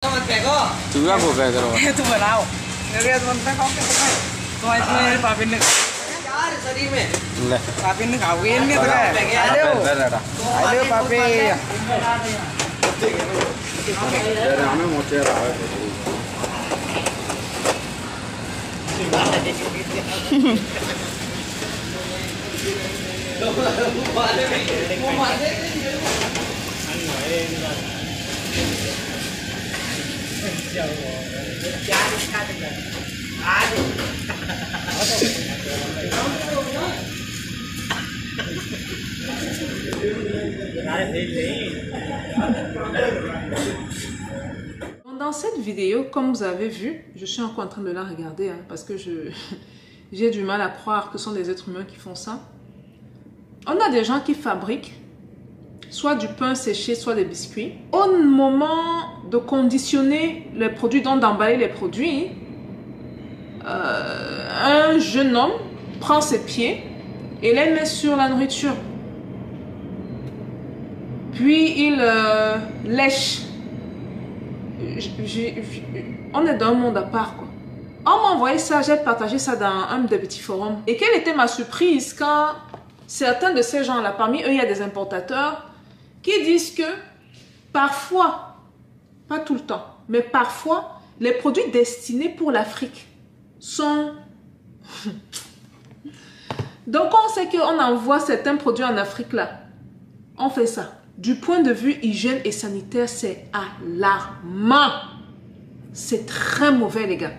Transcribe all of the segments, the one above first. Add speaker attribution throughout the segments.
Speaker 1: Tu aku kayak gitu.
Speaker 2: Itu belau. Ngelihat mentah kau kayak kau itu papin nih.
Speaker 1: Nah.
Speaker 2: Papin nih kawin nih tuh kan. Aduh papi.
Speaker 1: Dari mana mau cerah?
Speaker 3: Dans cette vidéo, comme vous avez vu, je suis encore en train de la regarder hein, parce que j'ai du mal à croire que ce sont des êtres humains qui font ça. On a des gens qui fabriquent soit du pain séché, soit des biscuits. Au moment de conditionner les produits, donc d'emballer les produits, un jeune homme prend ses pieds et les met sur la nourriture. Puis il lèche. On est dans un monde à part quoi. On m'a envoyé ça, j'ai partagé ça dans un des petits forums. Et quelle était ma surprise quand certains de ces gens-là, parmi eux il y a des importateurs qui disent que parfois, pas tout le temps, mais parfois les produits destinés pour l'Afrique sont... Donc on sait qu'on envoie certains produits en Afrique là. On fait ça. Du point de vue hygiène et sanitaire, c'est alarmant. C'est très mauvais, les gars.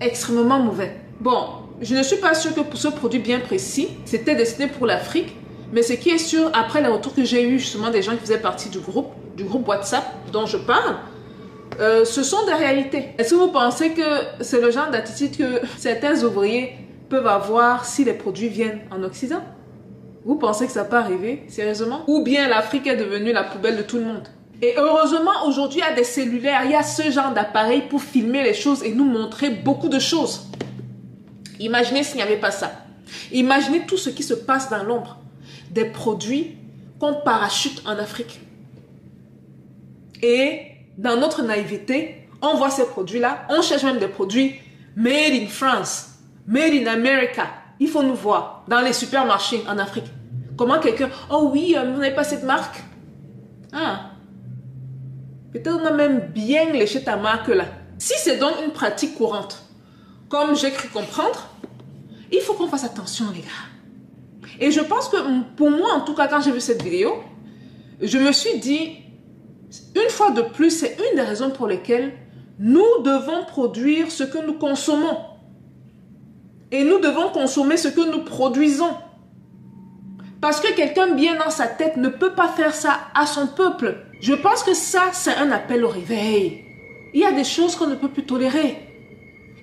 Speaker 3: Extrêmement mauvais. Bon, je ne suis pas sûre que pour ce produit bien précis, c'était destiné pour l'Afrique. Mais ce qui est sûr, après les retours que j'ai eu justement des gens qui faisaient partie du groupe WhatsApp dont je parle, ce sont des réalités. Est-ce que vous pensez que c'est le genre d'attitude que certains ouvriers peuvent avoir si les produits viennent en Occident? Vous pensez que ça peut arriver, sérieusement? Ou bien l'Afrique est devenue la poubelle de tout le monde? Et heureusement, aujourd'hui, il y a des cellulaires, il y a ce genre d'appareil pour filmer les choses et nous montrer beaucoup de choses. Imaginez s'il n'y avait pas ça. Imaginez tout ce qui se passe dans l'ombre. Des produits qu'on parachute en Afrique. Et dans notre naïveté, on voit ces produits-là, on cherche même des produits made in France, made in America. Il faut nous voir dans les supermarchés en Afrique. Comment quelqu'un... Oh oui, vous n'avez pas cette marque? Ah. Peut-être on a même bien léché ta marque là. Si c'est donc une pratique courante, comme j'ai cru comprendre, il faut qu'on fasse attention les gars. Et je pense que pour moi, en tout cas, quand j'ai vu cette vidéo, je me suis dit, une fois de plus, c'est une des raisons pour lesquelles nous devons produire ce que nous consommons. Et nous devons consommer ce que nous produisons. Parce que quelqu'un bien dans sa tête ne peut pas faire ça à son peuple. Je pense que ça, c'est un appel au réveil. Il y a des choses qu'on ne peut plus tolérer.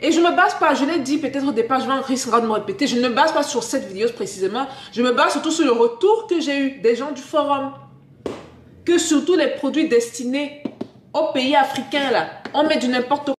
Speaker 3: Et je ne me base pas, je l'ai dit peut-être au départ, je vais risquer de me répéter, je ne me base pas sur cette vidéo précisément, je me base surtout sur le retour que j'ai eu des gens du forum. Que surtout les produits destinés aux pays africains là, on met du n'importe